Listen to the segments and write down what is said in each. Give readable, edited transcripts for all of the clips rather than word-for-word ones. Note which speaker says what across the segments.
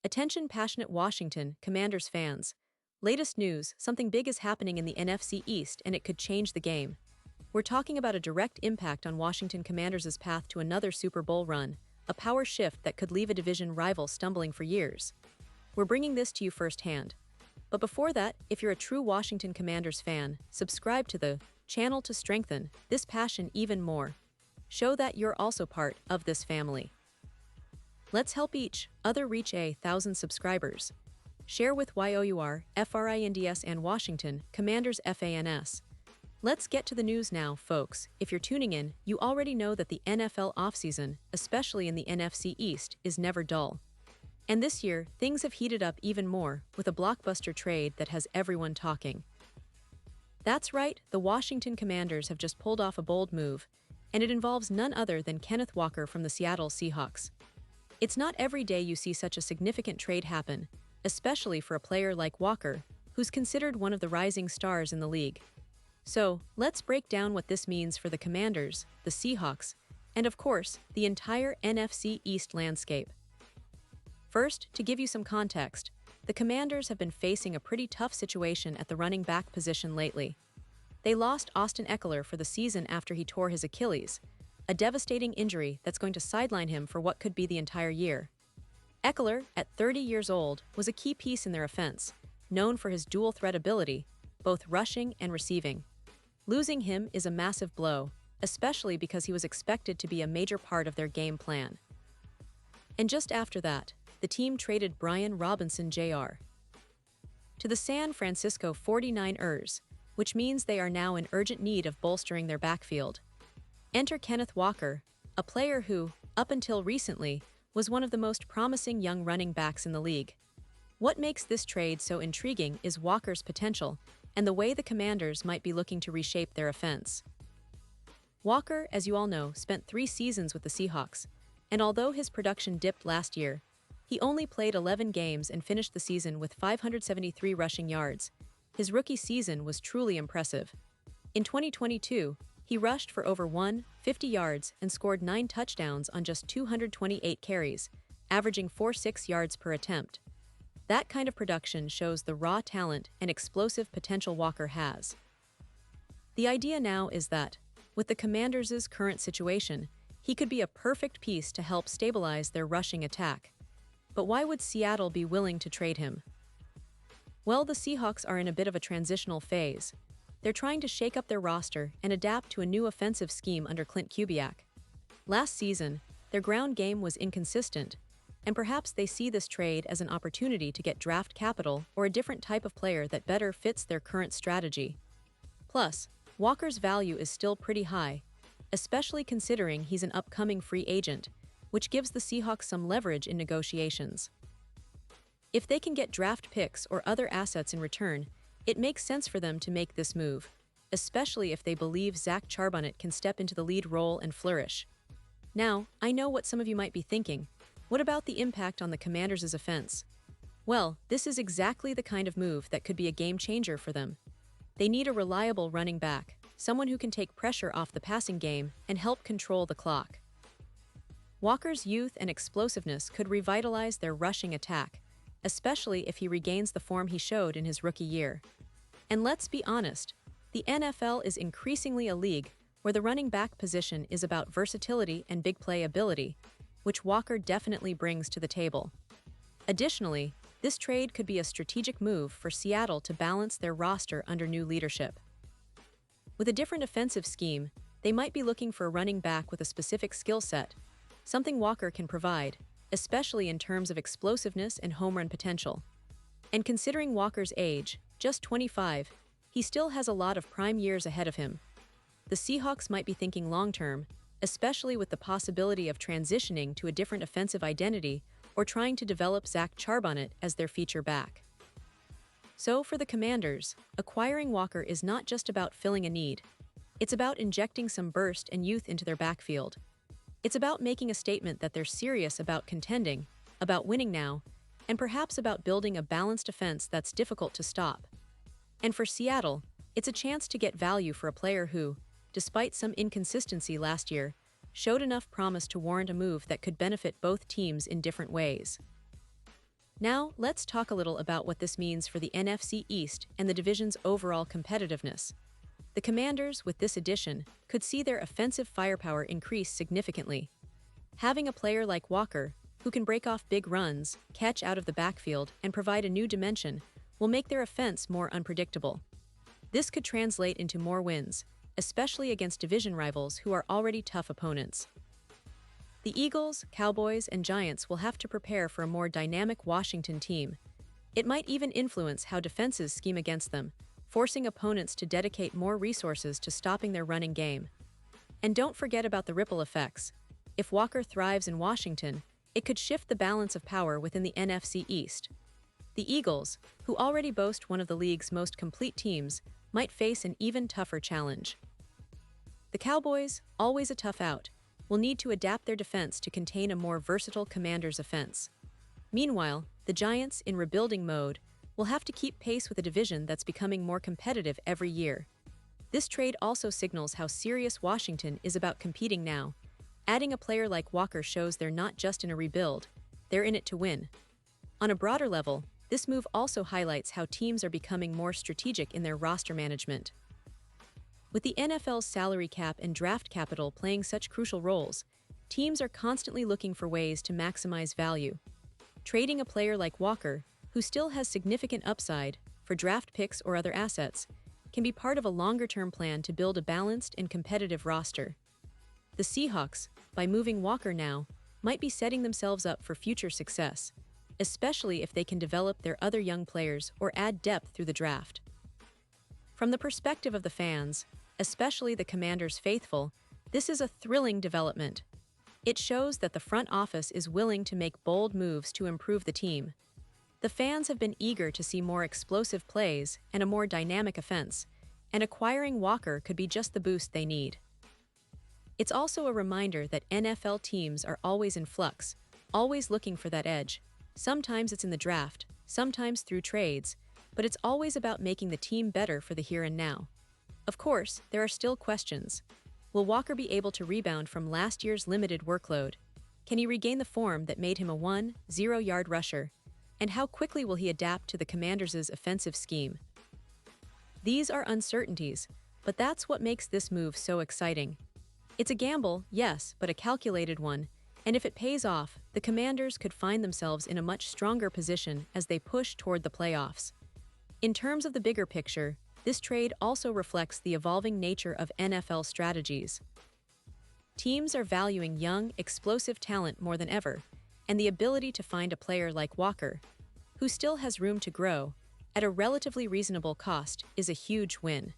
Speaker 1: Attention passionate Washington Commanders fans. Latest news, something big is happening in the NFC East and it could change the game. We're talking about a direct impact on Washington Commanders' path to another Super Bowl run, a power shift that could leave a division rival stumbling for years. We're bringing this to you firsthand. But before that, if you're a true Washington Commanders fan, subscribe to the channel to strengthen this passion even more. Show that you're also part of this family. Let's help each other reach 1,000 subscribers. Share with YOUR, FRINDS and Washington Commanders FANS. Let's get to the news now, folks. If you're tuning in, you already know that the NFL offseason, especially in the NFC East, is never dull. And this year, things have heated up even more, with a blockbuster trade that has everyone talking. That's right, the Washington Commanders have just pulled off a bold move, and it involves none other than Kenneth Walker from the Seattle Seahawks. It's not every day you see such a significant trade happen, especially for a player like Walker, who's considered one of the rising stars in the league. So, let's break down what this means for the Commanders, the Seahawks, and of course, the entire NFC East landscape. First, to give you some context, the Commanders have been facing a pretty tough situation at the running back position lately. They lost Austin Ekeler for the season after he tore his Achilles, a devastating injury that's going to sideline him for what could be the entire year. Ekeler, at 30 years old, was a key piece in their offense, known for his dual-threat ability, both rushing and receiving. Losing him is a massive blow, especially because he was expected to be a major part of their game plan. And just after that, the team traded Brian Robinson Jr. to the San Francisco 49ers, which means they are now in urgent need of bolstering their backfield. Enter Kenneth Walker, a player who, up until recently, was one of the most promising young running backs in the league. What makes this trade so intriguing is Walker's potential and the way the Commanders might be looking to reshape their offense. Walker, as you all know, spent 3 seasons with the Seahawks, and although his production dipped last year, he only played 11 games and finished the season with 573 rushing yards. His rookie season was truly impressive. In 2022, he rushed for over 150 yards and scored 9 touchdowns on just 228 carries, averaging 4.6 yards per attempt. That kind of production shows the raw talent and explosive potential Walker has. The idea now is that, with the Commanders' current situation, he could be a perfect piece to help stabilize their rushing attack. But why would Seattle be willing to trade him? Well, the Seahawks are in a bit of a transitional phase. They're trying to shake up their roster and adapt to a new offensive scheme under Clint Kubiak. Last season, their ground game was inconsistent, and perhaps they see this trade as an opportunity to get draft capital or a different type of player that better fits their current strategy. Plus, Walker's value is still pretty high, especially considering he's an upcoming free agent, which gives the Seahawks some leverage in negotiations. If they can get draft picks or other assets in return, it makes sense for them to make this move, especially if they believe Zach Charbonnet can step into the lead role and flourish. Now, I know what some of you might be thinking. What about the impact on the Commanders' offense? Well, this is exactly the kind of move that could be a game changer for them. They need a reliable running back, someone who can take pressure off the passing game and help control the clock. Walker's youth and explosiveness could revitalize their rushing attack, especially if he regains the form he showed in his rookie year. And let's be honest, the NFL is increasingly a league where the running back position is about versatility and big play ability, which Walker definitely brings to the table. Additionally, this trade could be a strategic move for Seattle to balance their roster under new leadership. With a different offensive scheme, they might be looking for a running back with a specific skill set, something Walker can provide, especially in terms of explosiveness and home run potential. And considering Walker's age, just 25, he still has a lot of prime years ahead of him. The Seahawks might be thinking long-term, especially with the possibility of transitioning to a different offensive identity or trying to develop Zach Charbonnet as their feature back. So for the Commanders, acquiring Walker is not just about filling a need. It's about injecting some burst and youth into their backfield. It's about making a statement that they're serious about contending, about winning now, and perhaps about building a balanced offense that's difficult to stop. And for Seattle, it's a chance to get value for a player who, despite some inconsistency last year, showed enough promise to warrant a move that could benefit both teams in different ways. Now, let's talk a little about what this means for the NFC East and the division's overall competitiveness. The Commanders, with this addition, could see their offensive firepower increase significantly. Having a player like Walker, who can break off big runs, catch out of the backfield, and provide a new dimension, will make their offense more unpredictable. This could translate into more wins, especially against division rivals who are already tough opponents. The Eagles, Cowboys, and Giants will have to prepare for a more dynamic Washington team. It might even influence how defenses scheme against them, forcing opponents to dedicate more resources to stopping their running game. And don't forget about the ripple effects. If Walker thrives in Washington, it could shift the balance of power within the NFC East. The Eagles, who already boast one of the league's most complete teams, might face an even tougher challenge. The Cowboys, always a tough out, will need to adapt their defense to contain a more versatile Commanders' offense. Meanwhile, the Giants, in rebuilding mode, will have to keep pace with a division that's becoming more competitive every year. This trade also signals how serious Washington is about competing now. Adding a player like Walker shows they're not just in a rebuild, they're in it to win. On a broader level, this move also highlights how teams are becoming more strategic in their roster management. With the NFL's salary cap and draft capital playing such crucial roles, teams are constantly looking for ways to maximize value. Trading a player like Walker, who still has significant upside, for draft picks or other assets, can be part of a longer-term plan to build a balanced and competitive roster. The Seahawks, by moving Walker now, might be setting themselves up for future success, especially if they can develop their other young players or add depth through the draft. From the perspective of the fans, especially the Commanders' faithful, this is a thrilling development. It shows that the front office is willing to make bold moves to improve the team. The fans have been eager to see more explosive plays and a more dynamic offense, and acquiring Walker could be just the boost they need. It's also a reminder that NFL teams are always in flux, always looking for that edge. Sometimes it's in the draft, sometimes through trades, but it's always about making the team better for the here and now. Of course, there are still questions. Will Walker be able to rebound from last year's limited workload? Can he regain the form that made him a 1-0-yard rusher? And how quickly will he adapt to the Commanders' offensive scheme? These are uncertainties, but that's what makes this move so exciting. It's a gamble, yes, but a calculated one, and if it pays off, the Commanders could find themselves in a much stronger position as they push toward the playoffs. In terms of the bigger picture, this trade also reflects the evolving nature of NFL strategies. Teams are valuing young, explosive talent more than ever, and the ability to find a player like Walker, who still has room to grow, at a relatively reasonable cost, is a huge win.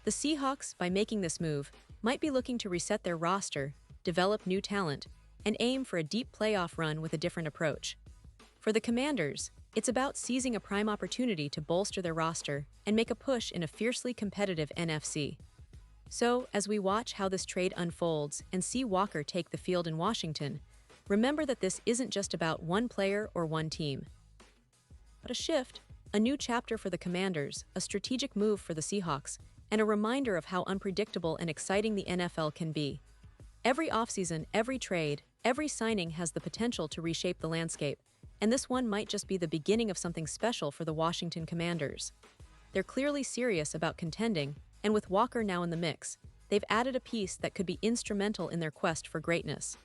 Speaker 1: The Seahawks, by making this move, might be looking to reset their roster, develop new talent, and aim for a deep playoff run with a different approach. For the Commanders, it's about seizing a prime opportunity to bolster their roster and make a push in a fiercely competitive NFC. So, as we watch how this trade unfolds and see Walker take the field in Washington, remember that this isn't just about one player or one team, but a shift, a new chapter for the Commanders, a strategic move for the Seahawks, and a reminder of how unpredictable and exciting the NFL can be. Every offseason, every trade, every signing has the potential to reshape the landscape, and this one might just be the beginning of something special for the Washington Commanders. They're clearly serious about contending, and with Walker now in the mix, they've added a piece that could be instrumental in their quest for greatness.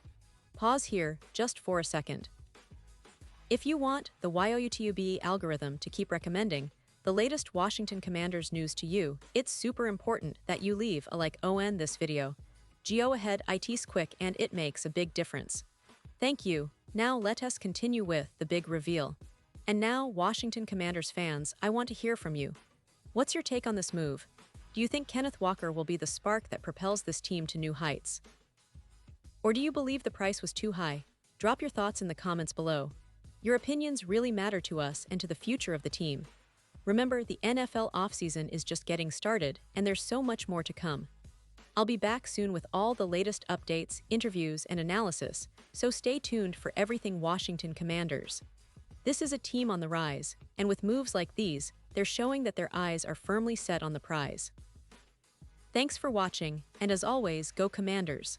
Speaker 1: Pause here, just for a second. If you want the YouTube algorithm to keep recommending the latest Washington Commanders news to you, it's super important that you leave a like on this video. Go ahead, it's quick and it makes a big difference. Thank you. Now let us continue with the big reveal. And now, Washington Commanders fans, I want to hear from you. What's your take on this move? Do you think Kenneth Walker will be the spark that propels this team to new heights? Or do you believe the price was too high? Drop your thoughts in the comments below. Your opinions really matter to us and to the future of the team. Remember, the NFL offseason is just getting started, and there's so much more to come. I'll be back soon with all the latest updates, interviews, and analysis, so stay tuned for everything Washington Commanders. This is a team on the rise, and with moves like these, they're showing that their eyes are firmly set on the prize. Thanks for watching, and as always, go Commanders!